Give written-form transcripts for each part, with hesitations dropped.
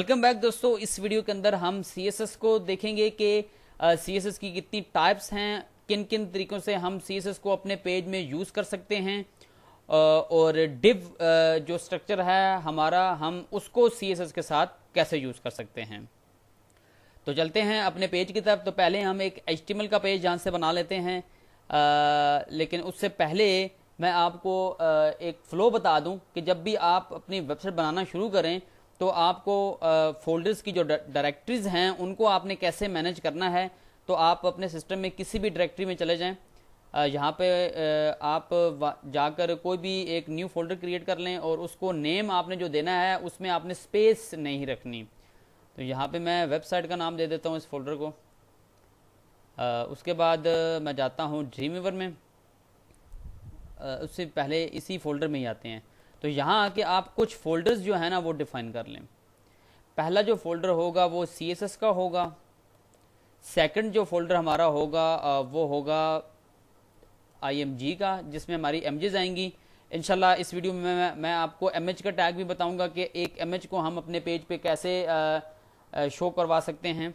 Welcome back दोस्तों। इस video के अंदर हम CSS को देखेंगे कि CSS की कितनी टाइप्स हैं, किन किन तरीकों से हम CSS को अपने पेज में यूज़ कर सकते हैं और div जो स्ट्रक्चर है हमारा, हम उसको CSS के साथ कैसे यूज़ कर सकते हैं। तो चलते हैं अपने पेज की तरफ। तो पहले हम एक HTML का पेज यहाँ से बना लेते हैं, लेकिन उससे पहले मैं आपको एक फ़्लो बता दूं कि जब भी आप अपनी वेबसाइट बनाना शुरू करें तो आपको फोल्डर्स की जो डायरेक्टरीज हैं उनको आपने कैसे मैनेज करना है। तो आप अपने सिस्टम में किसी भी डायरेक्टरी में चले जाएं, यहाँ पे आप जाकर कोई भी एक न्यू फोल्डर क्रिएट कर लें और उसको नेम आपने जो देना है उसमें आपने स्पेस नहीं रखनी। तो यहाँ पे मैं वेबसाइट का नाम दे देता हूँ इस फोल्डर को। उसके बाद मैं जाता हूँ ड्रीमवीवर में, उससे पहले इसी फोल्डर में ही आते हैं। तो यहाँ आके आप कुछ फोल्डर्स जो है ना वो डिफाइन कर लें। पहला जो फोल्डर होगा वो CSS का होगा। सेकंड जो फोल्डर हमारा होगा वो होगा IMG का, जिसमें हमारी इमेजेस आएंगी। इंशाल्लाह इस वीडियो में मैं आपको इमेज का टैग भी बताऊंगा कि एक इमेज को हम अपने पेज पे कैसे शो करवा सकते हैं।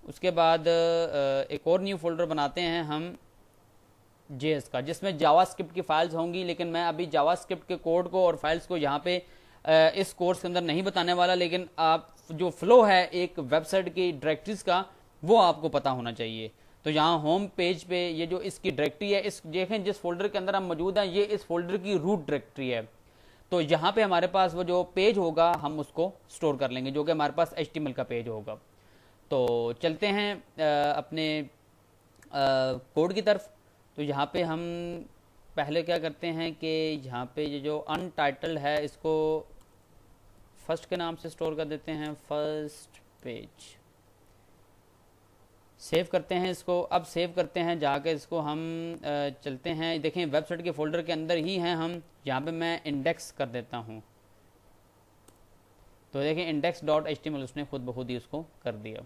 उसके बाद एक और न्यू फोल्डर बनाते हैं हम JS का, जिसमें जावास्क्रिप्ट की फाइल्स होंगी, लेकिन मैं अभी जावास्क्रिप्ट के कोड को और फाइल्स को यहाँ पे इस कोर्स के अंदर नहीं बताने वाला। लेकिन आप जो फ्लो है एक वेबसाइट की डायरेक्टरीज का वो आपको पता होना चाहिए। तो यहाँ होम पेज पे ये जो इसकी डायरेक्टरी है, इस देखें जिस फोल्डर के अंदर हम मौजूद हैं, ये इस फोल्डर की रूट डायरेक्टरी है। तो यहाँ पे हमारे पास वो जो पेज होगा हम उसको स्टोर कर लेंगे, जो कि हमारे पास HTML का पेज होगा। तो चलते हैं अपने कोड की तरफ। तो यहाँ पे हम पहले क्या करते हैं कि यहाँ पे ये जो अनटाइटल्ड है इसको फर्स्ट के नाम से स्टोर कर देते हैं, फर्स्ट पेज। सेव करते हैं इसको। अब सेव करते हैं जाके इसको हम चलते हैं, देखें वेबसाइट के फोल्डर के अंदर ही हैं हम। यहाँ पे मैं इंडेक्स कर देता हूँ, तो देखें index.html उसने खुद ब खुद ही उसको कर दिया।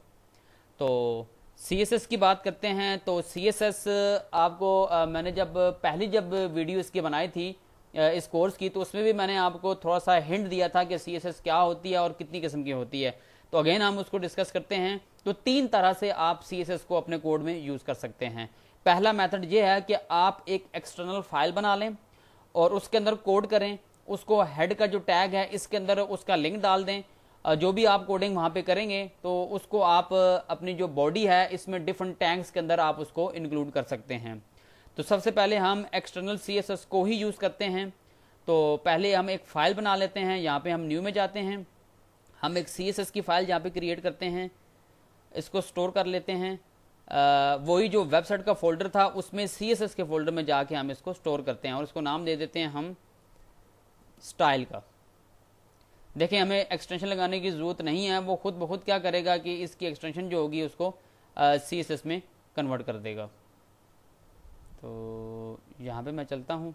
तो CSS की बात करते हैं। तो CSS आपको मैंने जब वीडियो इसकी बनाई थी इस कोर्स की, तो उसमें भी मैंने आपको थोड़ा सा हिंट दिया था कि CSS क्या होती है और कितनी किस्म की होती है। तो अगेन हम उसको डिस्कस करते हैं। तो 3 तरह से आप CSS को अपने कोड में यूज़ कर सकते हैं। पहला मेथड ये है कि आप एक एक्सटर्नल फाइल बना लें और उसके अंदर कोड करें, उसको हेड का जो टैग है इसके अंदर उसका लिंक डाल दें। जो भी आप कोडिंग वहाँ पे करेंगे तो उसको आप अपनी जो बॉडी है इसमें डिफरेंट टैग्स के अंदर आप उसको इंक्लूड कर सकते हैं। तो सबसे पहले हम एक्सटर्नल CSS को ही यूज़ करते हैं। तो पहले हम एक फ़ाइल बना लेते हैं। यहाँ पे हम न्यू में जाते हैं, हम एक CSS की फ़ाइल यहाँ पे क्रिएट करते हैं, इसको स्टोर कर लेते हैं। वही जो वेबसाइट का फोल्डर था उसमें CSS के फोल्डर में जाके हम इसको स्टोर करते हैं और इसको नाम दे देते हैं हम स्टाइल का। देखें हमें एक्सटेंशन लगाने की ज़रूरत नहीं है, वो खुद ब खुद क्या करेगा कि इसकी एक्सटेंशन जो होगी उसको CSS में कन्वर्ट कर देगा। तो यहाँ पे मैं चलता हूँ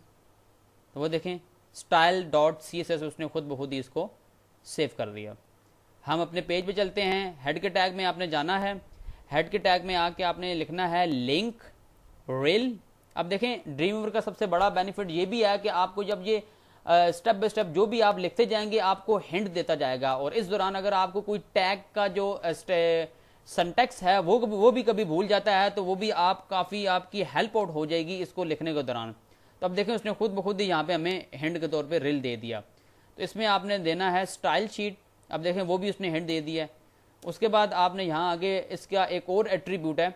तो वो देखें style.css उसने खुद ब खुद ही इसको सेव कर दिया। हम अपने पेज पे चलते हैं। हेड के टैग में आपने जाना है, हेड के टैग में आके आपने लिखना है लिंक रेल। अब देखें ड्रीमवीवर का सबसे बड़ा बेनिफिट ये भी है कि आपको जब ये स्टेप बाय स्टेप जो भी आप लिखते जाएंगे आपको हिंट देता जाएगा, और इस दौरान अगर आपको कोई टैग का जो सिंटैक्स है वो भी कभी भूल जाता है तो वो भी काफ़ी आपकी हेल्प आउट हो जाएगी इसको लिखने के दौरान। तो अब देखें उसने खुद ब खुद ही यहाँ पे हमें हिंट के तौर पे रिल दे दिया। तो इसमें आपने देना है स्टाइल शीट। अब देखें वो भी उसने हिंट दे दिया है। उसके बाद आपने यहाँ आगे इसका एक और एट्रीब्यूट है,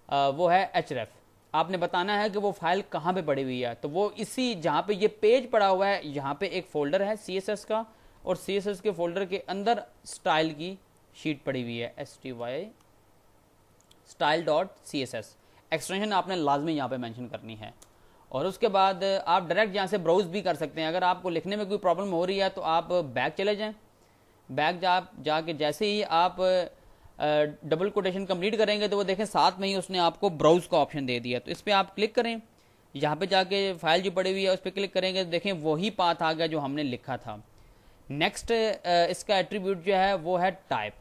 वो है href। आपने बताना है कि वो फाइल कहाँ पे पड़ी हुई है। तो वो इसी जहाँ पे ये पेज पड़ा हुआ है यहाँ पे एक फोल्डर है CSS का, और CSS के फोल्डर के अंदर स्टाइल की शीट पड़ी हुई है style.css। एक्सटेंशन आपने लाजमी यहाँ पे मेंशन करनी है। और उसके बाद आप डायरेक्ट यहाँ से ब्राउज भी कर सकते हैं। अगर आपको लिखने में कोई प्रॉब्लम हो रही है तो आप बैक चले जाएँ। बैक जाके जैसे ही आप डबल कोटेशन कंप्लीट करेंगे तो वो देखें साथ में ही उसने आपको ब्राउज का ऑप्शन दे दिया। तो इस पर आप क्लिक करें, यहाँ पे जाके फाइल जो पड़ी हुई है उस पर क्लिक करेंगे तो देखें वही पाथ आ गया जो हमने लिखा था। नेक्स्ट इसका एट्रीब्यूट जो है वो है टाइप।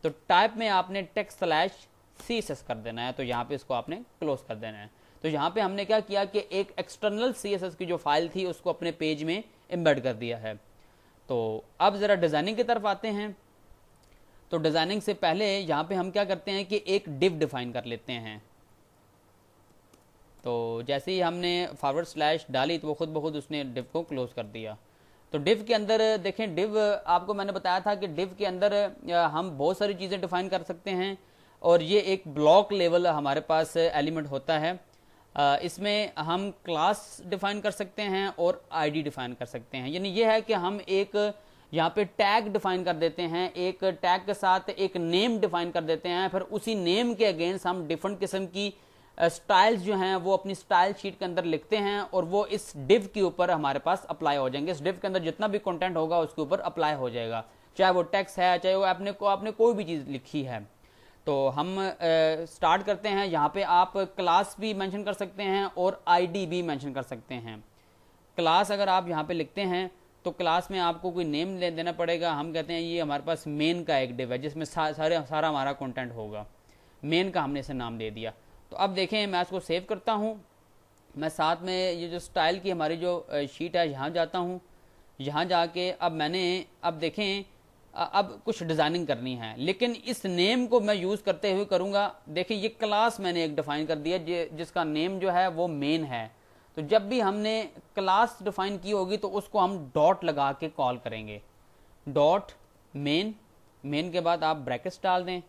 तो टाइप में आपने टेक्स्ट/CSS कर देना है, तो यहाँ पे इसको आपने क्लोज कर देना है। तो यहाँ पे हमने क्या किया कि एक एक्सटर्नल CSS की जो फाइल थी उसको अपने पेज में एम्बेड कर दिया है। तो अब ज़रा डिज़ाइनिंग की तरफ आते हैं। तो डिज़ाइनिंग से पहले यहाँ पे हम क्या करते हैं कि एक डिव डिफाइन कर लेते हैं। तो जैसे ही हमने फॉरवर्ड स्लैश डाली तो वो खुद ब खुद उसने डिव को क्लोज कर दिया। तो डिव के अंदर देखें, डिव आपको मैंने बताया था कि डिव के अंदर हम बहुत सारी चीज़ें डिफाइन कर सकते हैं और ये एक ब्लॉक लेवल हमारे पास एलिमेंट होता है। इसमें हम क्लास डिफाइन कर सकते हैं और आईडी डिफाइन कर सकते हैं। यानी ये है कि हम एक यहाँ पे टैग डिफाइन कर देते हैं, एक टैग के साथ एक नेम डिफाइन कर देते हैं, फिर उसी नेम के अगेंस्ट हम डिफरेंट किस्म की स्टाइल्स जो हैं वो अपनी स्टाइल शीट के अंदर लिखते हैं और वो इस डिव के ऊपर हमारे पास अप्लाई हो जाएंगे। इस डिव के अंदर जितना भी कंटेंट होगा उसके ऊपर अप्लाई हो जाएगा, चाहे वो टेक्स्ट है, चाहे वो आपने कोई भी चीज़ लिखी है। तो हम स्टार्ट करते हैं। यहाँ पे आप क्लास भी मेंशन कर सकते हैं और आईडी भी मेंशन कर सकते हैं। क्लास अगर आप यहाँ पे लिखते हैं तो क्लास में आपको कोई नेम देना पड़ेगा। हम कहते हैं ये हमारे पास मेन का एक डिव है जिसमें सारा हमारा कंटेंट होगा। मेन का हमने इसे नाम दे दिया। तो अब देखें, मैं इसको सेव करता हूँ। मैं साथ में ये जो स्टाइल की हमारी जो शीट है यहाँ जाता हूँ। यहाँ जाके अब देखें, अब कुछ डिज़ाइनिंग करनी है, लेकिन इस नेम को मैं यूज़ करते हुए करूँगा। देखिए ये क्लास मैंने एक डिफ़ाइन कर दिया जिसका नेम जो है वो मेन है। तो जब भी हमने क्लास डिफ़ाइन की होगी तो उसको हम डॉट लगा के कॉल करेंगे, डॉट मेन। मेन के बाद आप ब्रैकेट्स डाल दें।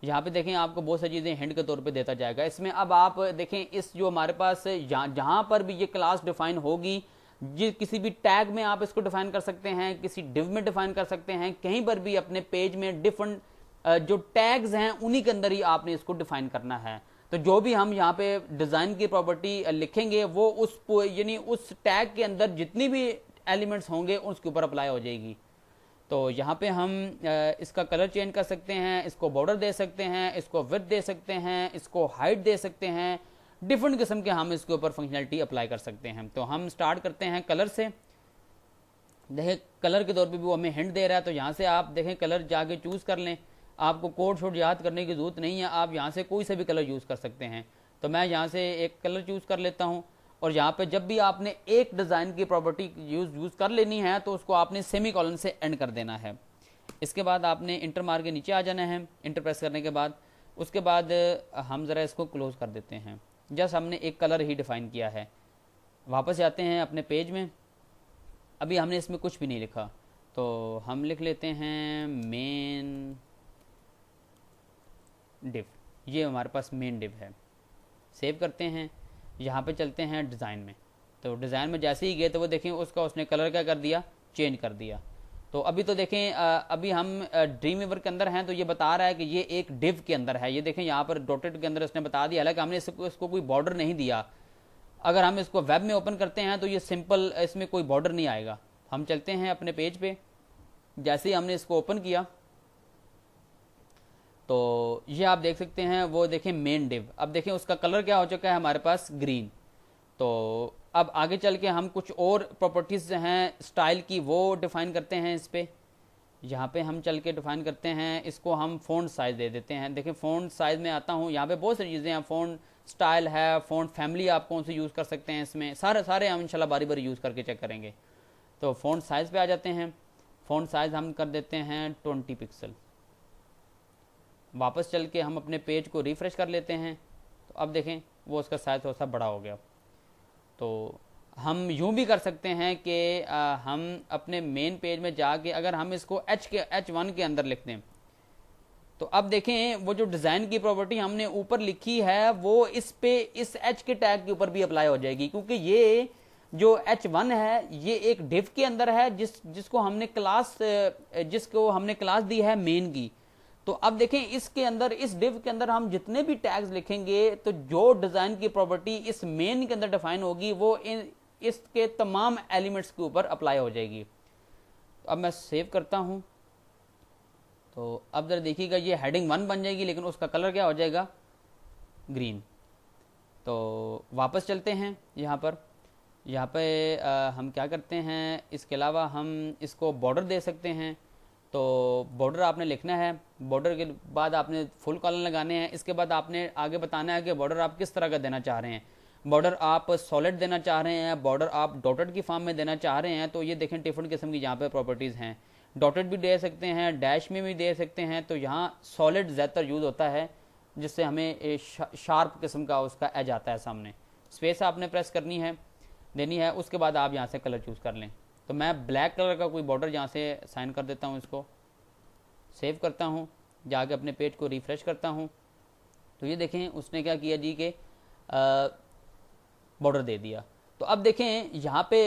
यहाँ पे देखें आपको बहुत सारी चीज़ें हिंट के तौर पे देता जाएगा। इसमें अब आप देखें, इस जो हमारे पास जहाँ पर भी ये क्लास डिफ़ाइन होगी, किसी भी टैग में आप इसको डिफाइन कर सकते हैं, किसी डिव में डिफाइन कर सकते हैं, कहीं पर भी अपने पेज में डिफरेंट जो टैग्स हैं उन्हीं के अंदर ही आपने इसको डिफाइन करना है। तो जो भी हम यहाँ पे डिज़ाइन की प्रॉपर्टी लिखेंगे वो यानी उस टैग के अंदर जितनी भी एलिमेंट्स होंगे उसके ऊपर अप्लाई हो जाएगी। तो यहाँ पे हम इसका कलर चेंज कर सकते हैं, इसको बॉर्डर दे सकते हैं, इसको विड्थ दे सकते हैं, इसको हाइट दे सकते हैं। डिफरेंट किस्म के हम इसके ऊपर फंक्शनलिटी अप्लाई कर सकते हैं। तो हम स्टार्ट करते हैं कलर से। देखें कलर के तौर पे भी वो हमें हिंट दे रहा है, तो यहाँ से आप देखें कलर जाके चूज़ कर लें। आपको कोड शोड याद करने की ज़रूरत नहीं है, आप यहाँ से कोई सा भी कलर यूज़ कर सकते हैं। तो मैं यहाँ से एक कलर चूज़ कर लेता हूँ। और यहाँ पे जब भी आपने एक डिज़ाइन की प्रॉपर्टी यूज़ कर लेनी है तो उसको आपने सेमी कॉलन से एंड कर देना है। इसके बाद आपने इंटर मार के नीचे आ जाना है। इंटर प्रेस करने के बाद उसके बाद हम ज़रा इसको क्लोज़ कर देते हैं। जस्ट हमने एक कलर ही डिफ़ाइन किया है। वापस जाते हैं अपने पेज में। अभी हमने इसमें कुछ भी नहीं लिखा, तो हम लिख लेते हैं मेन डिव। ये हमारे पास मेन डिव है। सेव करते हैं। यहाँ पे चलते हैं डिज़ाइन में। तो डिज़ाइन में जैसे ही गए तो वो देखें उसका उसने कलर क्या कर दिया, चेंज कर दिया। तो अभी तो देखें अभी हम ड्रीम वीवर के अंदर हैं तो ये बता रहा है कि ये एक डिव के अंदर है। ये देखें यहाँ पर डॉटेड के अंदर इसने बता दिया, हालांकि हमने इसको कोई बॉर्डर नहीं दिया। अगर हम इसको वेब में ओपन करते हैं तो ये सिंपल, इसमें कोई बॉर्डर नहीं आएगा। हम चलते हैं अपने पेज पे। जैसे ही हमने इसको ओपन किया तो ये आप देख सकते हैं, वो देखें मेन डिव। अब देखें उसका कलर क्या हो चुका है हमारे पास, ग्रीन। तो अब आगे चल के हम कुछ और प्रॉपर्टीज़ हैं स्टाइल की वो डिफ़ाइन करते हैं। इस पर यहाँ पे हम चल के डिफ़ाइन करते हैं। इसको हम फ़ॉन्ट साइज़ दे देते हैं। देखें फ़ॉन्ट साइज़ में आता हूँ, यहाँ पे बहुत सारी चीज़ें हैं। फ़ॉन्ट स्टाइल है, फ़ॉन्ट फैमिली आप कौन से यूज़ कर सकते हैं, इसमें सारे हम इंशाल्लाह बारी बारी यूज़ करके चेक करेंगे। तो फ़ॉन्ट साइज़ पे आ जाते हैं। फ़ॉन्ट साइज़ हम कर देते हैं 20 पिक्सल। वापस चल के हम अपने पेज को रिफ़्रेश कर लेते हैं। तो अब देखें वो उसका साइज़ थोड़ा सा बड़ा हो गया। तो हम यूँ भी कर सकते हैं कि हम अपने मेन पेज में जाके अगर हम इसको H1 के अंदर लिख दें तो अब देखें वो जो डिज़ाइन की प्रॉपर्टी हमने ऊपर लिखी है वो इस H के टैग के ऊपर भी अप्लाई हो जाएगी, क्योंकि ये जो H1 है ये एक डिव के अंदर है जिसको हमने क्लास दी है मेन की। तो अब देखें इसके अंदर, इस डिव के अंदर हम जितने भी टैग्स लिखेंगे तो जो डिज़ाइन की प्रॉपर्टी इस मेन के अंदर डिफाइन होगी वो इसके तमाम एलिमेंट्स के ऊपर अप्लाई हो जाएगी। तो अब मैं सेव करता हूं। तो अब जरा देखिएगा ये हेडिंग 1 बन जाएगी, लेकिन उसका कलर क्या हो जाएगा, ग्रीन। तो वापस चलते हैं यहाँ पे हम क्या करते हैं, इसके अलावा हम इसको बॉर्डर दे सकते हैं। तो बॉर्डर आपने लिखना है। बॉर्डर के बाद आपने फुल कॉलन लगाने हैं। इसके बाद आपने आगे बताना है कि बॉर्डर आप किस तरह का देना चाह रहे हैं। बॉर्डर आप सॉलिड देना चाह रहे हैं, बॉर्डर आप डॉटेड की फॉर्म में देना चाह रहे हैं। तो ये देखें डिफरेंट किस्म की यहाँ पे प्रॉपर्टीज़ हैं। डॉटेड भी दे सकते हैं, डैश में भी दे सकते हैं। तो यहाँ सॉलिड ज़्यादातर यूज़ होता है, जिससे हमें शार्प किस्म का उसका एज आता है सामने। स्पेस आपने प्रेस करनी है, देनी है, उसके बाद आप यहाँ से कलर चूज़ कर लें। तो मैं ब्लैक कलर का कोई बॉर्डर यहाँ से साइन कर देता हूँ, इसको सेव करता हूँ, जाके अपने पेज को रिफ़्रेश करता हूँ। तो ये देखें उसने क्या किया जी कि बॉर्डर दे दिया। तो अब देखें यहाँ पे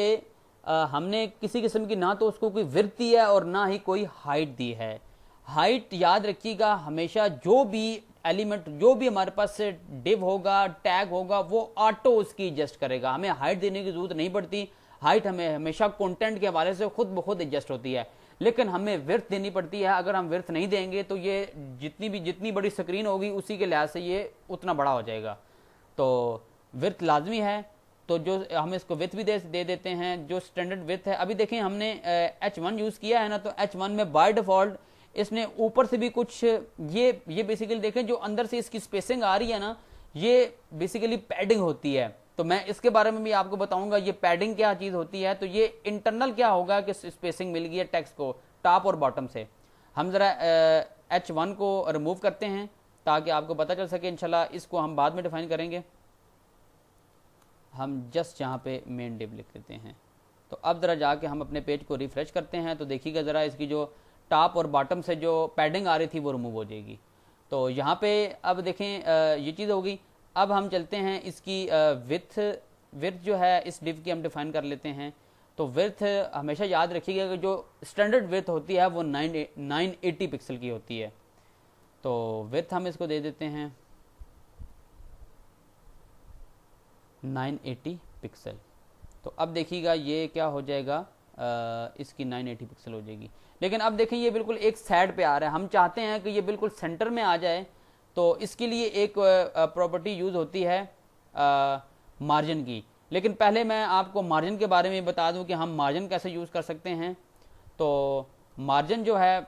हमने किसी किस्म की ना तो उसको कोई विड्थ दी है और ना ही कोई हाइट दी है। हाइट याद रखिएगा, हमेशा जो भी एलिमेंट, जो भी हमारे पास से डिव होगा, टैग होगा, वो ऑटो उसकी एडजस्ट करेगा, हमें हाइट देने की जरूरत नहीं पड़ती। हाइट हमें हमेशा कंटेंट के हवाले से खुद ब खुद एडजस्ट होती है, लेकिन हमें विड्थ देनी पड़ती है। अगर हम विड्थ नहीं देंगे तो ये जितनी बड़ी स्क्रीन होगी उसी के लिहाज से ये उतना बड़ा हो जाएगा। तो विड्थ लाजमी है, तो जो हम इसको विथ भी दे देते हैं, जो स्टैंडर्ड विथ है। अभी देखें हमने H1 यूज़ किया है ना, तो H1 में बाय डिफ़ॉल्ट इसने ऊपर से भी कुछ ये बेसिकली देखें जो अंदर से इसकी स्पेसिंग आ रही है ना, ये बेसिकली पैडिंग होती है। तो मैं इसके बारे में भी आपको बताऊंगा ये पैडिंग क्या चीज़ होती है। तो ये इंटरनल क्या होगा कि स्पेसिंग मिल गई है टेक्स्ट को टॉप और बॉटम से। हम ज़रा H1 को रिमूव करते हैं ताकि आपको पता चल सके। इंशाल्लाह इसको हम बाद में डिफाइन करेंगे। हम जस्ट यहाँ पे मेन डिव लिख देते हैं। तो अब ज़रा जाके हम अपने पेज को रिफ़्रेश करते हैं, तो देखिएगा ज़रा इसकी जो टॉप और बॉटम से जो पैडिंग आ रही थी वो रिमूव हो जाएगी। तो यहाँ पे अब देखें ये चीज़ होगी। अब हम चलते हैं इसकी विड्थ जो है इस डिव की हम डिफ़ाइन कर लेते हैं। तो विड्थ हमेशा याद रखिएगा कि जो स्टैंडर्ड विड्थ होती है वो 980 पिक्सल की होती है। तो विड्थ हम इसको दे देते हैं 980 पिक्सल। तो अब देखिएगा ये क्या हो जाएगा, इसकी 980 पिक्सल हो जाएगी। लेकिन अब देखें ये बिल्कुल एक साइड पे आ रहा है, हम चाहते हैं कि ये बिल्कुल सेंटर में आ जाए। तो इसके लिए एक प्रॉपर्टी यूज़ होती है मार्जिन की। लेकिन पहले मैं आपको मार्जिन के बारे में बता दूं कि हम मार्जिन कैसे यूज़ कर सकते हैं। तो मार्जिन जो है,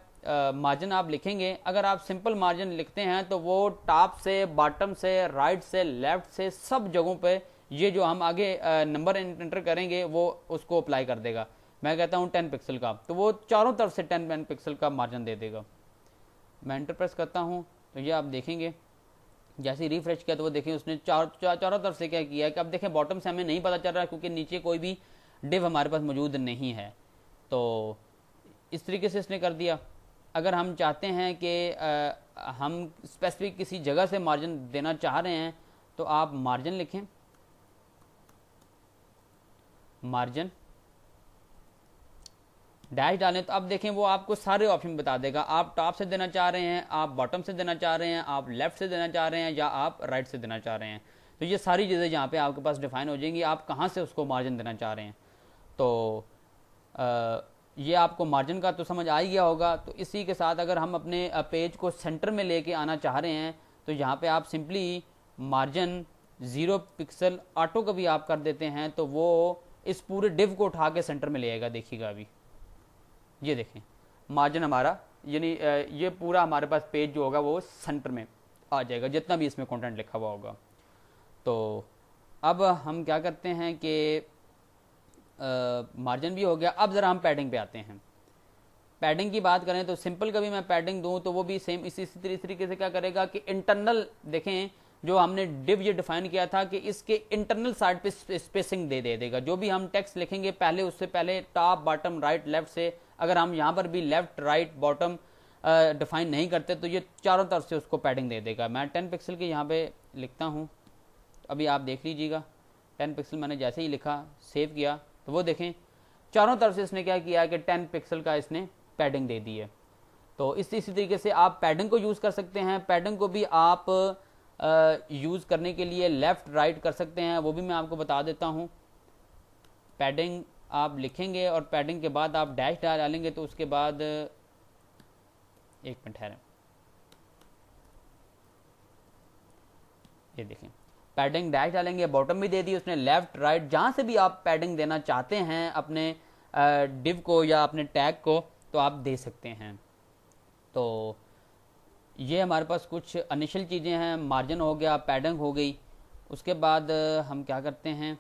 मार्जिन आप लिखेंगे, अगर आप सिंपल मार्जिन लिखते हैं तो वो टॉप से, बॉटम से, राइट से, लेफ्ट से, सब जगहों पे ये जो हम आगे नंबर एंटर करेंगे वो उसको अप्लाई कर देगा। मैं कहता हूँ 10 पिक्सल का, तो वो चारों तरफ से 10 पिक्सल का मार्जिन दे देगा। मैं एंटर प्रेस करता हूँ तो ये आप देखेंगे जैसे ही रिफ्रेश किया तो वो देखें उसने चारों तरफ से क्या किया है कि अब देखें बॉटम से हमें नहीं पता चल रहा है क्योंकि नीचे कोई भी डिव हमारे पास मौजूद नहीं है। तो इस तरीके से इसने कर दिया। अगर हम चाहते हैं कि हम स्पेसिफिक किसी जगह से मार्जिन देना चाह रहे हैं तो आप मार्जिन लिखें, मार्जिन डैश डालें, तो अब देखें वो आपको सारे ऑप्शन बता देगा। आप टॉप से देना चाह रहे हैं, आप बॉटम से देना चाह रहे हैं, आप लेफ्ट से देना चाह रहे हैं, या आप राइट से देना चाह रहे हैं। तो ये सारी चीज़ें यहाँ पे आपके पास डिफाइन हो जाएंगी, आप कहाँ से उसको मार्जिन देना चाह रहे हैं। तो ये आपको मार्जिन का तो समझ आ ही गया होगा। तो इसी के साथ अगर हम अपने पेज को सेंटर में लेके आना चाह रहे हैं तो यहाँ पे आप सिंपली मार्जिन 0 पिक्सल ऑटो का भी आप कर देते हैं, तो वो इस पूरे डिव को उठा के सेंटर में ले आएगा। देखिएगा अभी ये देखें मार्जिन हमारा, यानी ये पूरा हमारे पास पेज जो होगा वो सेंटर में आ जाएगा, जितना भी इसमें कंटेंट लिखा हुआ होगा। तो अब हम क्या करते हैं कि मार्जिन भी हो गया। अब ज़रा हम पैडिंग पे आते हैं। पैडिंग की बात करें तो सिंपल कभी मैं पैडिंग दूं तो वो भी सेम इसी तरीके से क्या करेगा कि इंटरनल, देखें जो हमने डिव ये डिफाइन किया था कि इसके इंटरनल साइड पे स्पेसिंग दे देगा। जो भी हम टेक्स्ट लिखेंगे पहले, उससे पहले टॉप, बॉटम, राइट, लेफ्ट से, अगर हम यहाँ पर भी लेफ्ट, राइट, बॉटम डिफाइन नहीं करते तो ये चारों तरफ से उसको पैडिंग दे देगा। मैं 10 पिक्सल की यहाँ पे लिखता हूँ, अभी आप देख लीजिएगा 10 पिक्सल मैंने जैसे ही लिखा, सेव किया, तो वो देखें चारों तरफ से इसने क्या किया है कि 10 पिक्सल का इसने पैडिंग दे दी है। तो इसी तरीके से आप पैडिंग को यूज़ कर सकते हैं। पैडिंग को भी आप यूज़ करने के लिए लेफ़्ट राइट कर सकते हैं, वो भी मैं आपको बता देता हूँ। पैडिंग आप लिखेंगे और पैडिंग के बाद आप डैश डालेंगे, तो उसके बाद एक मिनट ठहरें, ये देखें पैडिंग डैश डालेंगे, बॉटम भी दे दी उसने, लेफ्ट राइट, जहाँ से भी आप पैडिंग देना चाहते हैं अपने डिव को या अपने टैग को, तो आप दे सकते हैं। तो ये हमारे पास कुछ इनिशियल चीज़ें हैं, मार्जिन हो गया, पैडिंग हो गई। उसके बाद हम क्या करते हैं,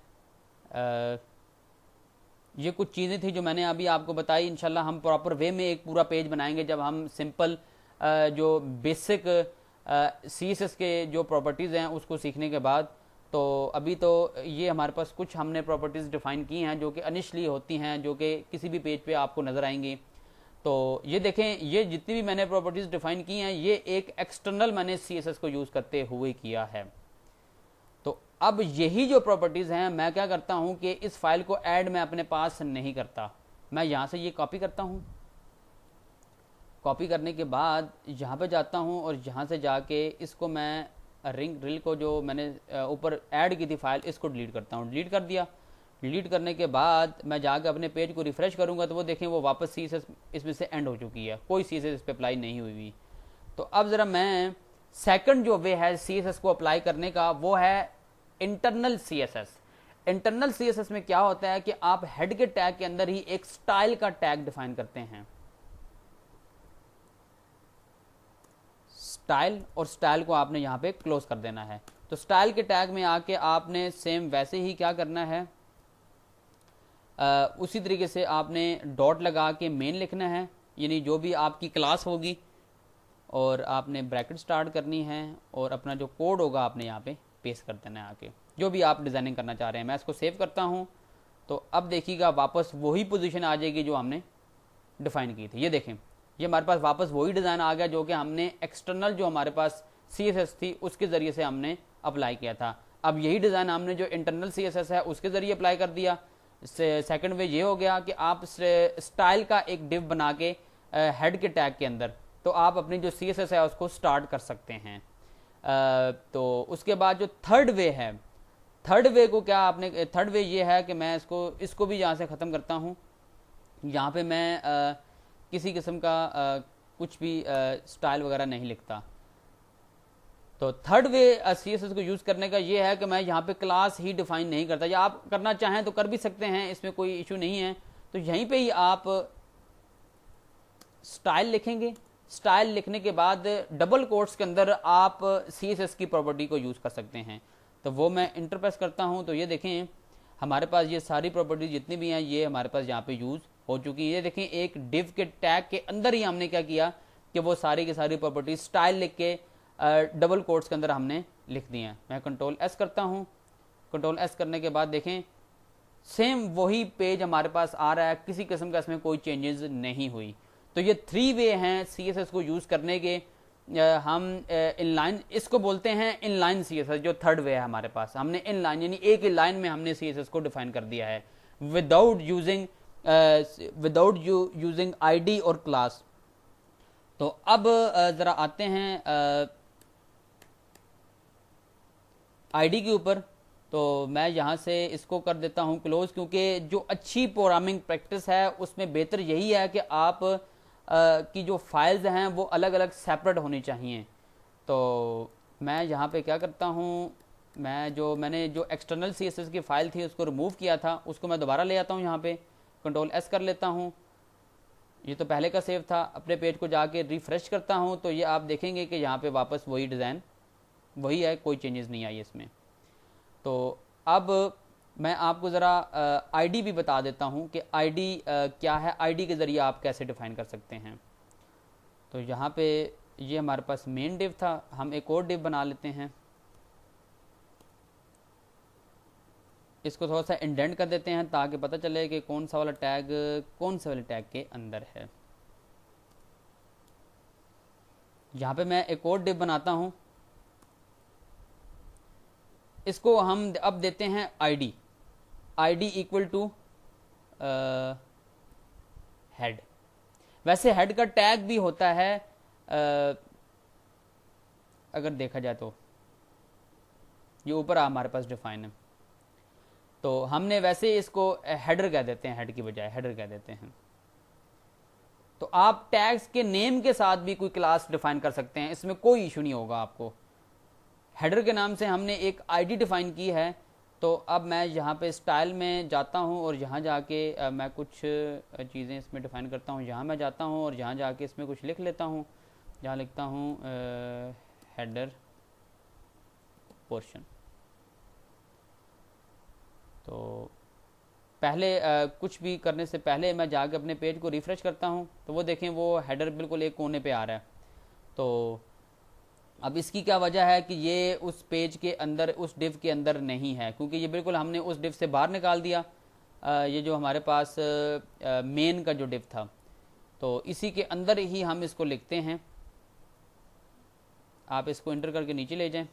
ये कुछ चीज़ें थी जो मैंने अभी आपको बताई। इंशाल्लाह हम प्रॉपर वे में एक पूरा पेज बनाएंगे जब हम सिंपल जो बेसिक CSS के जो प्रॉपर्टीज़ हैं उसको सीखने के बाद। तो अभी तो ये हमारे पास कुछ हमने प्रॉपर्टीज़ डिफ़ाइन की हैं जो कि इनिशियली होती हैं, जो कि किसी भी पेज पे आपको नज़र आएंगी। तो ये देखें, ये जितनी भी मैंने प्रॉपर्टीज़ डिफ़ाइन की हैं ये एक एक्सटर्नल मैंने CSS को यूज़ करते हुए किया है। तो अब यही जो प्रॉपर्टीज़ हैं मैं क्या करता हूं कि इस फाइल को ऐड मैं अपने पास नहीं करता, मैं यहां से ये कॉपी करता हूं। कॉपी करने के बाद यहाँ पे जाता हूँ और यहाँ से जाके इसको मैं रिल को जो मैंने ऊपर ऐड की थी फाइल, इसको डिलीट करता हूँ। डिलीट कर दिया। डिलीट करने के बाद मैं जाकर अपने पेज को रिफ़्रेश करूँगा तो वो देखें वो वापस CSS इसमें से एंड हो चुकी है, कोई CSS इस पर अप्लाई नहीं हुई हुई। तो अब ज़रा मैं सेकंड जो वे है CSS को अप्लाई करने का वो है इंटरनल CSS। इंटरनल CSS में क्या होता है कि आप हेड के टैग के अंदर ही एक स्टाइल का टैग डिफाइन करते हैं। स्टाइल, और स्टाइल को आपने यहाँ पे क्लोज कर देना है। तो स्टाइल के टैग में आके आपने सेम वैसे ही क्या करना है, उसी तरीके से आपने डॉट लगा के मेन लिखना है, यानी जो भी आपकी क्लास होगी, और आपने ब्रैकेट स्टार्ट करनी है और अपना जो कोड होगा आपने यहाँ पे पेस्ट कर देना है आके, जो भी आप डिज़ाइनिंग करना चाह रहे हैं। मैं इसको सेव करता हूँ तो अब देखिएगा वापस वही पोजीशन आ जाएगी जो हमने डिफाइन की थी। ये देखें, ये हमारे पास वापस वही डिज़ाइन आ गया जो कि हमने एक्सटर्नल जो हमारे पास CSS थी उसके ज़रिए से हमने अप्लाई किया था। अब यही डिज़ाइन हमने जो इंटरनल CSS है उसके ज़रिए अप्लाई कर दिया। सेकंड वे ये हो गया कि आप स्टाइल का एक डिव बना के हेड के टैग के अंदर तो आप अपनी जो CSS है उसको स्टार्ट कर सकते हैं। तो उसके बाद जो थर्ड वे है, थर्ड वे को क्या आपने, थर्ड वे ये है कि मैं इसको भी यहाँ से ख़त्म करता हूँ। यहाँ पे मैं किसी किस्म का कुछ भी स्टाइल वगैरह नहीं लिखता। तो थर्ड वे CSS को यूज़ करने का ये है कि मैं यहाँ पे क्लास ही डिफाइन नहीं करता, या आप करना चाहें तो कर भी सकते हैं, इसमें कोई इशू नहीं है। तो यहीं पे ही आप स्टाइल लिखेंगे। स्टाइल लिखने के बाद डबल कोट्स के अंदर आप CSS की प्रॉपर्टी को यूज़ कर सकते हैं। तो वो मैं इंटर प्रेस करता हूँ तो ये देखें हमारे पास ये सारी प्रॉपर्टी जितनी भी हैं ये हमारे पास यहाँ पे यूज़ हो चुकी है। ये देखें एक डिव के टैग के अंदर ही हमने क्या किया कि वो सारी की सारी प्रॉपर्टी स्टाइल लिख के डबल कोट्स के अंदर हमने लिख दी हैं। मैं कंट्रोल S करता हूँ। कंट्रोल S करने के बाद देखें सेम वही पेज हमारे पास आ रहा है, किसी किस्म का इसमें कोई चेंजेस नहीं हुई। तो ये थ्री वे हैं CSS को यूज़ करने के। हम इनलाइन इसको बोलते हैं, इनलाइन CSS जो थर्ड वे है हमारे पास। हमने इनलाइन यानी एक ही लाइन में हमने CSS को डिफाइन कर दिया है विदाउट यूजिंग ID और क्लास। तो अब ज़रा आते हैं ID के ऊपर। तो मैं यहाँ से इसको कर देता हूँ क्लोज, क्योंकि जो अच्छी प्रोग्रामिंग प्रैक्टिस है उसमें बेहतर यही है कि आप की जो फाइल्स हैं वो अलग अलग सेपरेट होनी चाहिए। तो मैं यहाँ पे क्या करता हूँ, मैंने जो एक्सटर्नल CSS की फ़ाइल थी उसको रिमूव किया था उसको मैं दोबारा ले आता हूँ। यहाँ पे कंट्रोल S कर लेता हूँ। ये तो पहले का सेव था। अपने पेज को जाके रिफ़्रेश करता हूँ तो ये आप देखेंगे कि यहाँ पे वापस वही डिज़ाइन वही है, कोई चेंजेस नहीं आई इसमें। तो अब मैं आपको ज़रा ID भी बता देता हूँ कि ID क्या है, ID के ज़रिए आप कैसे डिफ़ाइन कर सकते हैं। तो यहाँ पे ये हमारे पास मेन डिव था, हम एक और डिव बना लेते हैं। इसको थोड़ा सा इंडेंट कर देते हैं ताकि पता चले कि कौन सा वाला टैग कौन से वाले टैग के अंदर है। यहाँ पे मैं एक और डिव बनाता हूँ। इसको हम अब देते हैं ID इक्वल टू हेड। वैसे हेड का टैग भी होता है अगर देखा जाए तो ये ऊपर हमारे पास डिफाइन है। तो हमने वैसे इसको हेडर कह देते हैं, हेड की बजाय हेडर कह देते हैं। तो आप टैग्स के नेम के साथ भी कोई क्लास डिफाइन कर सकते हैं, इसमें कोई इशू नहीं होगा आपको। हेडर के नाम से हमने एक ID डिफाइन की है। तो अब मैं यहाँ पे स्टाइल में जाता हूँ और यहाँ जाके मैं कुछ चीज़ें इसमें डिफाइन करता हूँ। यहाँ मैं जाता हूँ और यहाँ जाके इसमें कुछ लिख लेता हूँ। यहाँ लिखता हूँ हेडर पोर्शन। तो पहले कुछ भी करने से पहले मैं जाके अपने पेज को रिफ़्रेश करता हूँ, तो वो देखें वो हेडर बिल्कुल एक कोने पे आ रहा है। तो अब इसकी क्या वजह है कि ये उस पेज के अंदर, उस डिव के अंदर नहीं है, क्योंकि ये बिल्कुल हमने उस डिव से बाहर निकाल दिया। ये जो हमारे पास मेन का जो डिव था, तो इसी के अंदर ही हम इसको लिखते हैं। आप इसको इंटर करके नीचे ले जाएं,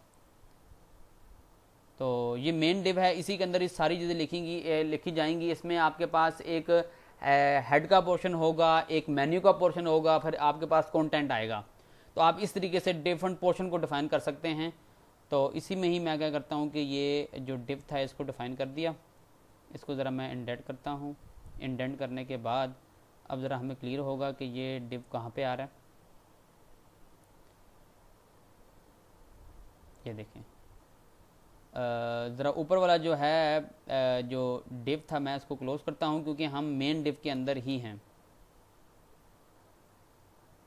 तो ये मेन डिव है, इसी के अंदर ये सारी चीज़ें लिखी जाएंगी। इसमें आपके पास एक हेड का पोर्शन होगा, एक मेन्यू का पोर्शन होगा, फिर आपके पास कंटेंट आएगा। तो आप इस तरीके से डिफरेंट पोर्शन को डिफाइन कर सकते हैं। तो इसी में ही मैं क्या करता हूँ कि ये जो डिव था इसको डिफाइन कर दिया। इसको ज़रा मैं इंडेंट करता हूँ। इंडेंट करने के बाद अब ज़रा हमें क्लियर होगा कि ये डिव कहाँ पे आ रहा है। ये देखें, ज़रा ऊपर वाला जो है जो डिव था, मैं इसको क्लोज करता हूँ क्योंकि हम मेन डिव के अंदर ही हैं।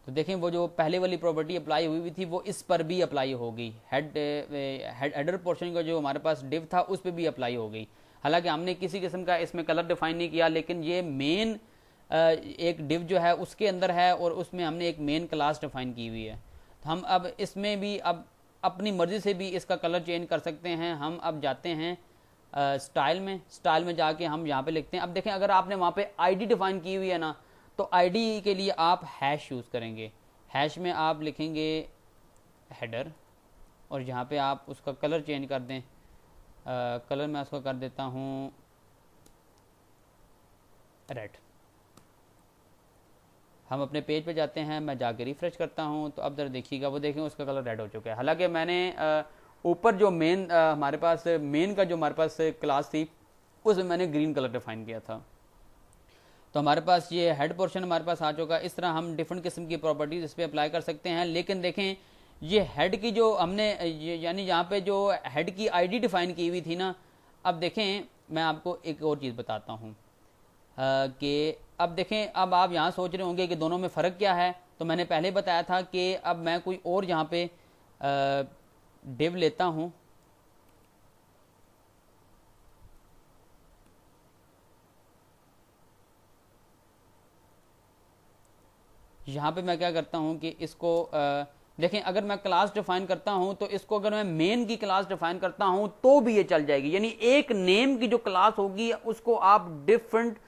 तो देखें वो जो पहले वाली प्रॉपर्टी अप्लाई हुई थी वो इस पर भी अप्लाई होगी। हेडर पोर्शन का जो हमारे पास डिव था उस पर भी अप्लाई हो गई। हालांकि हमने किसी किस्म का इसमें कलर डिफाइन नहीं किया, लेकिन ये मेन एक डिव जो है उसके अंदर है और उसमें हमने एक मेन क्लास डिफाइन की हुई है। तो हम अब इसमें भी अब अपनी मर्जी से भी इसका कलर चेंज कर सकते हैं। हम अब जाते हैं स्टाइल में जाके हम यहाँ पे लिखते हैं। अब देखें अगर आपने वहाँ पे आईडी डिफाइन की हुई है ना, तो आईडी के लिए आप हैश यूज़ करेंगे। हैश में आप लिखेंगे हेडर और यहाँ पे आप उसका कलर चेंज कर दें। कलर मैं उसका कर देता हूँ रेड। हम अपने पेज पे जाते हैं, मैं जाके रिफ़्रेश करता हूँ, तो अब जरा देखिएगा, वो देखें उसका कलर रेड हो चुका है। हालांकि मैंने ऊपर जो मेन हमारे पास मेन का जो हमारे पास क्लास थी उसमें मैंने ग्रीन कलर डिफाइन किया था। तो हमारे पास ये हेड पोर्शन हमारे पास आ चुका है। इस तरह हम डिफरेंट किस्म की प्रॉपर्टीज इस पर अप्लाई कर सकते हैं। लेकिन देखें ये हेड की जो हमने यानी यहाँ पे जो हेड की आईडी डिफाइन की हुई थी ना, अब देखें मैं आपको एक और चीज़ बताता हूँ कि अब देखें, अब आप यहाँ सोच रहे होंगे कि दोनों में फ़र्क क्या है। तो मैंने पहले बताया था कि अब मैं कोई और यहाँ पे डिव लेता हूँ। यहाँ पे मैं क्या करता हूँ कि इसको देखें, अगर मैं क्लास डिफाइन करता हूँ तो इसको अगर मैं मेन की क्लास डिफाइन करता हूँ तो भी ये चल जाएगी। यानी एक नेम की जो क्लास होगी उसको आप डिफरेंट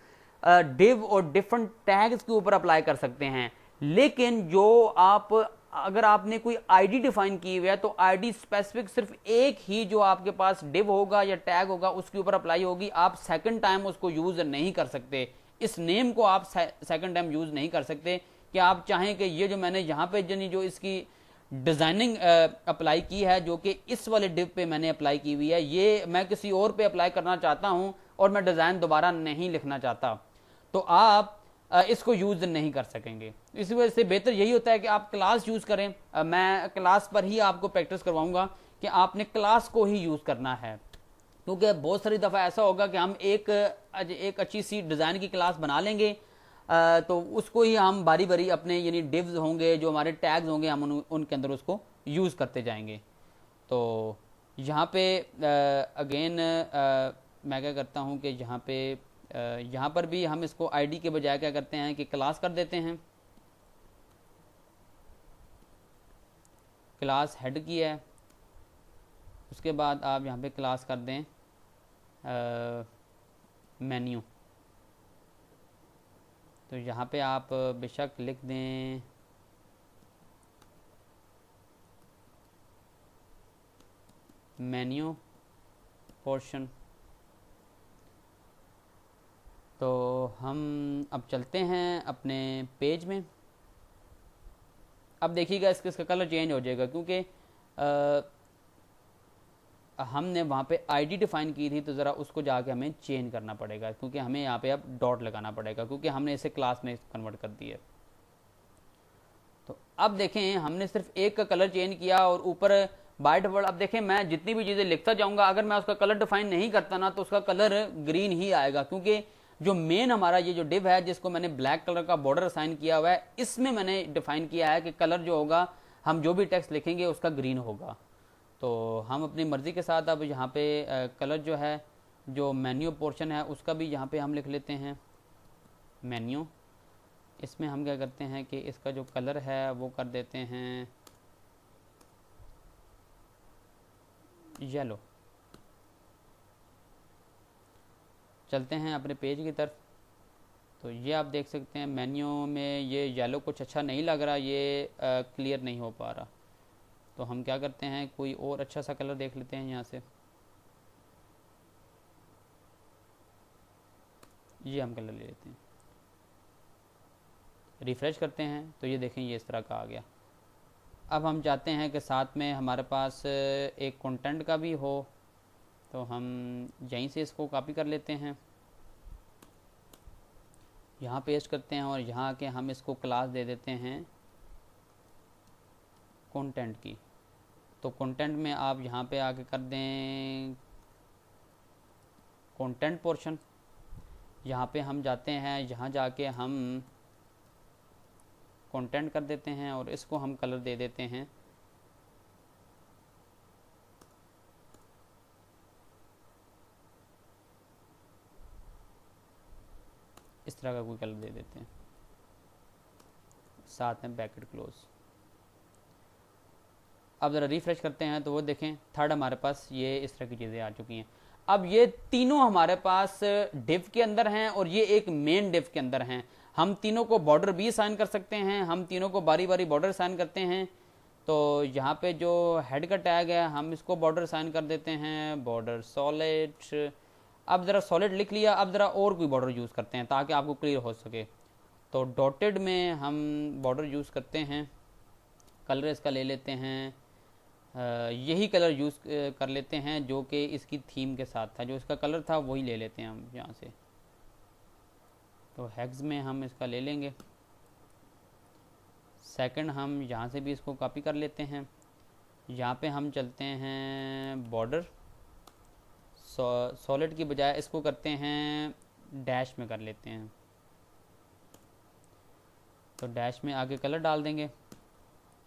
डिव और डिफरेंट टैग्स के ऊपर अप्लाई कर सकते हैं। लेकिन जो आप अगर आपने कोई आईडी डिफाइन की हुई है तो आईडी स्पेसिफिक सिर्फ एक ही जो आपके पास डिव होगा या टैग होगा उसके ऊपर अप्लाई होगी। आप सेकंड टाइम उसको यूज नहीं कर सकते। इस नेम को आप सेकंड टाइम यूज नहीं कर सकते कि आप चाहें कि ये जो मैंने यहाँ पे जो इसकी डिजाइनिंग अप्लाई की है, जो कि इस वाले डिव पे मैंने अप्लाई की हुई है, ये मैं किसी और पे अप्लाई करना चाहता हूं और मैं डिजाइन दोबारा नहीं लिखना चाहता, तो आप इसको यूज नहीं कर सकेंगे। इसी वजह से बेहतर यही होता है कि आप क्लास यूज करें। मैं क्लास पर ही आपको प्रैक्टिस करवाऊंगा कि आपने क्लास को ही यूज करना है, क्योंकि बहुत सारी दफा ऐसा होगा कि हम एक अच्छी सी डिजाइन की क्लास बना लेंगे, तो उसको ही हम बारी बारी अपने यानी डिव्स होंगे, जो हमारे टैग्स होंगे, हम उनके अंदर उसको यूज़ करते जाएंगे। तो यहाँ पे अगेन मैं क्या करता हूँ कि यहाँ पर भी हम इसको आईडी के बजाय क्या करते हैं कि क्लास कर देते हैं। क्लास हेड की है, उसके बाद आप यहाँ पे क्लास कर दें मेन्यू। तो यहाँ पे आप बेशक लिख दें मेन्यू पोर्शन। तो हम अब चलते हैं अपने पेज में। अब देखिएगा इसका कलर चेंज हो जाएगा, क्योंकि हमने वहाँ पे आईडी डिफाइन की थी, तो ज़रा उसको जाके हमें चेंज करना पड़ेगा, क्योंकि हमें यहाँ पे अब डॉट लगाना पड़ेगा, क्योंकि हमने इसे क्लास में कन्वर्ट कर दिया। तो अब देखें हमने सिर्फ एक का कलर चेंज किया और ऊपर बाय डिफॉल्ट अब देखें मैं जितनी भी चीज़ें लिखता जाऊँगा, अगर मैं उसका कलर डिफाइन नहीं करता ना तो उसका कलर ग्रीन ही आएगा, क्योंकि जो मेन हमारा ये जो डिव है जिसको मैंने ब्लैक कलर का बॉर्डर असाइन किया हुआ है, इसमें मैंने डिफाइन किया है कि कलर जो होगा, हम जो भी टेक्स्ट लिखेंगे उसका ग्रीन होगा। तो हम अपनी मर्ज़ी के साथ अब यहाँ पे कलर जो है जो मेन्यू पोर्शन है उसका भी यहाँ पे हम लिख लेते हैं मेन्यू। इसमें हम क्या करते हैं कि इसका जो कलर है वो कर देते हैं येलो। चलते हैं अपने पेज की तरफ। तो ये आप देख सकते हैं मेन्यू में ये येलो कुछ अच्छा नहीं लग रहा, ये क्लियर नहीं हो पा रहा। तो हम क्या करते हैं कोई और अच्छा सा कलर देख लेते हैं यहाँ से। ये हम कलर ले लेते हैं, रिफ़्रेश करते हैं तो ये देखें ये इस तरह का आ गया। अब हम चाहते हैं कि साथ में हमारे पास एक कंटेंट का भी हो, तो हम यहीं से इसको कॉपी कर लेते हैं, यहाँ पेस्ट करते हैं और यहाँ के हम इसको क्लास दे देते हैं कंटेंट की। तो कंटेंट में आप यहाँ पे आके कर दें कंटेंट पोर्शन। यहाँ पे हम जाते हैं, यहाँ जाके हम कंटेंट कर देते हैं और इसको हम कलर दे देते हैं इस तरह का कोई कलर दे देते हैं, साथ में ब्रैकेट क्लोज। अब ज़रा रिफ्रेश करते हैं तो वो देखें थर्ड हमारे पास ये इस तरह की चीज़ें आ चुकी हैं। अब ये तीनों हमारे पास डिव के अंदर हैं और ये एक मेन डिव के अंदर हैं। हम तीनों को बॉर्डर भी असाइन कर सकते हैं, हम तीनों को बारी बारी बॉर्डर असाइन करते हैं। तो यहाँ पे जो हेड का टैग है हम इसको बॉर्डर असाइन कर देते हैं, बॉर्डर सॉलिड। अब ज़रा सॉलिड लिख लिया, अब ज़रा और कोई बॉर्डर यूज़ करते हैं ताकि आपको क्लियर हो सके। तो डॉटेड में हम बॉर्डर यूज़ करते हैं, कलर इसका ले लेते हैं, यही कलर यूज़ कर लेते हैं जो कि इसकी थीम के साथ था, जो इसका कलर था वही ले लेते हैं हम यहाँ से। तो हेक्स में हम इसका ले लेंगे। सेकंड हम यहाँ से भी इसको कॉपी कर लेते हैं, यहाँ पे हम चलते हैं बॉर्डर सॉलिड की बजाय इसको करते हैं डैश में कर लेते हैं। तो डैश में आगे कलर डाल देंगे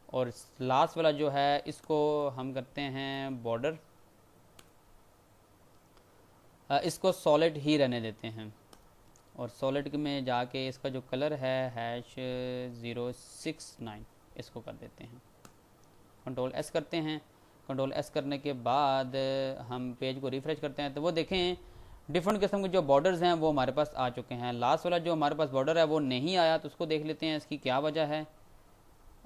और लास्ट वाला जो है इसको हम करते हैं बॉर्डर, इसको सॉलिड ही रहने देते हैं और सॉलिड में जाके इसका जो कलर है #069 इसको कर देते हैं। कंट्रोल एस करते हैं। कंट्रोल एस करने के बाद हम पेज को रिफ्रेश करते हैं तो वो देखें डिफरेंट किस्म के जो बॉर्डर्स हैं वो हमारे पास आ चुके हैं। लास्ट वाला जो हमारे पास बॉर्डर है वो नहीं आया, तो उसको देख लेते हैं इसकी क्या वजह है।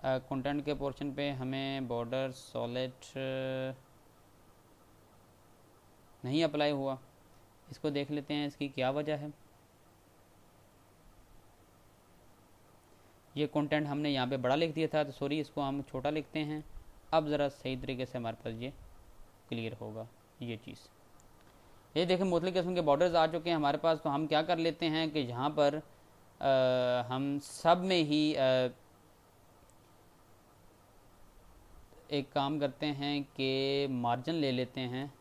कंटेंट के पोर्शन पे हमें बॉर्डर सॉलिड नहीं अप्लाई हुआ, इसको देख लेते हैं इसकी क्या वजह है। ये कंटेंट हमने यहाँ पे बड़ा लिख दिया था, तो सॉरी इसको हम छोटा लिखते हैं। अब ज़रा सही तरीके से हमारे पास ये क्लियर होगा ये चीज़। ये देखें मुख्तलिफ किस्म के बॉर्डर्स आ चुके हैं हमारे पास। तो हम क्या कर लेते हैं कि यहाँ पर हम सब में ही एक काम करते हैं कि मार्जिन ले लेते हैं,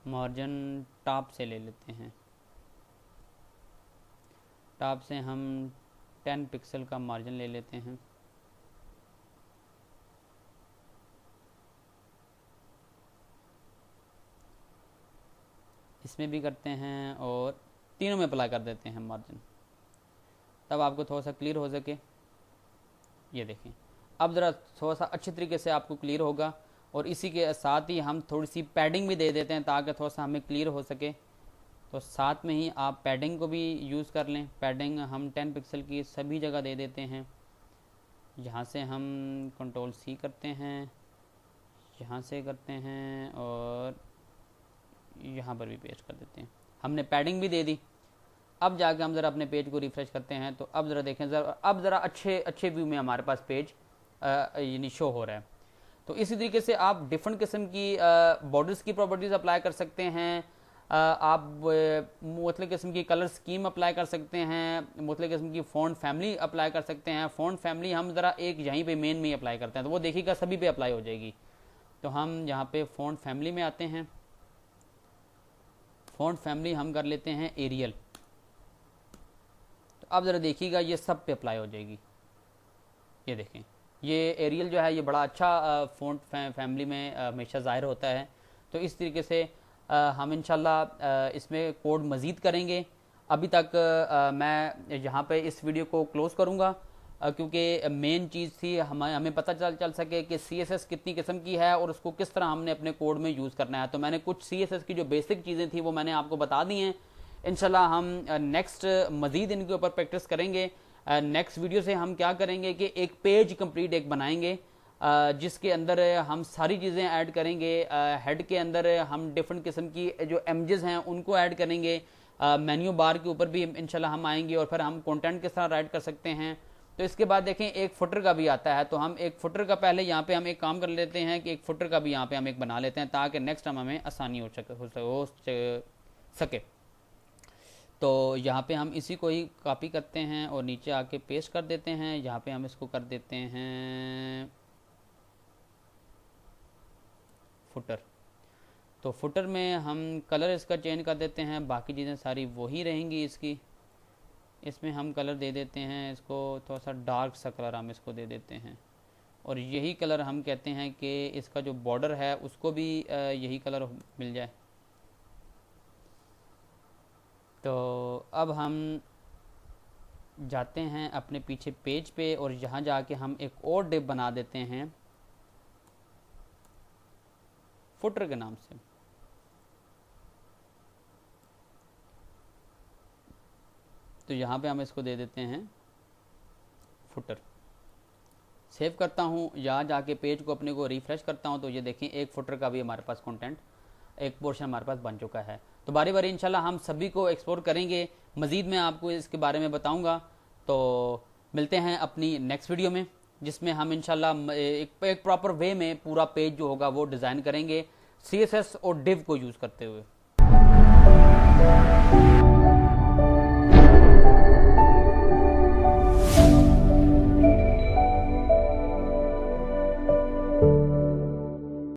मार्जिन टॉप से ले लेते हैं। टॉप से हम 10 पिक्सल का मार्जिन ले लेते हैं। इसमें भी करते हैं और तीनों में अप्लाई कर देते हैं मार्जिन, तब आपको थोड़ा सा क्लियर हो सके। ये देखें अब ज़रा थोड़ा सा अच्छे तरीके से आपको क्लियर होगा। और इसी के साथ ही हम थोड़ी सी पैडिंग भी दे देते हैं ताकि थोड़ा सा हमें क्लियर हो सके। तो साथ में ही आप पैडिंग को भी यूज़ कर लें। पैडिंग हम 10 पिक्सल की सभी जगह दे देते हैं। यहाँ से हम कंट्रोल सी करते हैं, यहाँ से करते हैं और यहाँ पर भी पेस्ट कर देते हैं। हमने पैडिंग भी दे दी। अब जाके हम ज़रा अपने पेज को रिफ़्रेश करते हैं तो अब ज़रा देखें, अब ज़रा अच्छे व्यू में हमारे पास पेज यानी शो हो रहा है। तो इसी तरीके से आप डिफरेंट किस्म की बॉर्डर्स की प्रॉपर्टीज़ अप्लाई कर सकते हैं। आप मुख्तलिफ किस्म की कलर स्कीम अप्लाई कर सकते हैं, मुख्तलिफ किस्म की फ़ॉन्ट फैमिली अप्लाई कर सकते हैं। फ़ॉन्ट फैमिली हम ज़रा एक यहीं पे मेन में ही अप्लाई करते हैं तो वो देखिएगा सभी पे अप्लाई हो जाएगी। तो हम यहाँ पे फ़ॉन्ट फैमिली में आते हैं। फ़ॉन्ट फैमिली हम कर लेते हैं एरियल। तो अब ज़रा देखिएगा ये सब पे अप्लाई हो जाएगी। ये देखें ये एरियल जो है ये बड़ा अच्छा फ़ॉन्ट फैमिली में हमेशा ज़ाहिर होता है। तो इस तरीके से हम इंशाल्लाह इसमें कोड मज़ीद करेंगे। अभी तक मैं यहाँ पे इस वीडियो को क्लोज़ करूँगा, क्योंकि मेन चीज़ थी हमें पता चल सके कि CSS कितनी किस्म की है और उसको किस तरह हमने अपने कोड में यूज़ करना है। तो मैंने कुछ CSS की जो बेसिक चीज़ें थी वो मैंने आपको बता दी हैं। इंशाल्लाह हम नेक्स्ट मज़ीद इनके ऊपर प्रैक्टिस करेंगे। नेक्स्ट वीडियो से हम क्या करेंगे कि एक पेज कंप्लीट एक बनाएंगे, जिसके अंदर हम सारी चीज़ें ऐड करेंगे। हेड के अंदर हम डिफरेंट किस्म की जो इमेजेस हैं उनको ऐड करेंगे। मेन्यू बार के ऊपर भी इंशाल्लाह हम आएंगे और फिर हम कंटेंट किस तरह राइट कर सकते हैं। तो इसके बाद देखें एक फुटर का भी आता है, तो हम एक फुटर का पहले यहाँ पे हम एक काम कर लेते हैं कि एक फुटर का भी यहाँ पे हम एक बना लेते हैं ताकि नेक्स्ट टाइम हमें आसानी हो सके। तो यहाँ पे हम इसी को ही कॉपी करते हैं और नीचे आके पेस्ट कर देते हैं। यहाँ पे हम इसको कर देते हैं फुटर। तो फुटर में हम कलर इसका चेंज कर देते हैं, बाकी चीज़ें सारी वही रहेंगी इसकी। इसमें हम कलर दे देते हैं, इसको थोड़ा सा डार्क सा कलर हम इसको दे देते हैं और यही कलर हम कहते हैं कि इसका जो बॉर्डर है उसको भी यही कलर मिल जाए। तो अब हम जाते हैं अपने पीछे पेज पे और यहाँ जाके हम एक और डिव बना देते हैं फुटर के नाम से। तो यहाँ पे हम इसको दे देते हैं फुटर। सेव करता हूँ, यहाँ जाके पेज को अपने को रिफ्रेश करता हूँ तो ये देखें एक फुटर का भी हमारे पास कंटेंट एक पोर्शन हमारे पास बन चुका है। तो बारी बारी इंशाल्लाह हम सभी को एक्सप्लोर करेंगे, मज़ीद मैं आपको इसके बारे में बताऊँगा। तो मिलते हैं अपनी नेक्स्ट वीडियो में, जिसमें हम इंशाल्लाह एक प्रॉपर वे में पूरा पेज जो होगा वो डिज़ाइन करेंगे CSS और div को यूज़ करते हुए।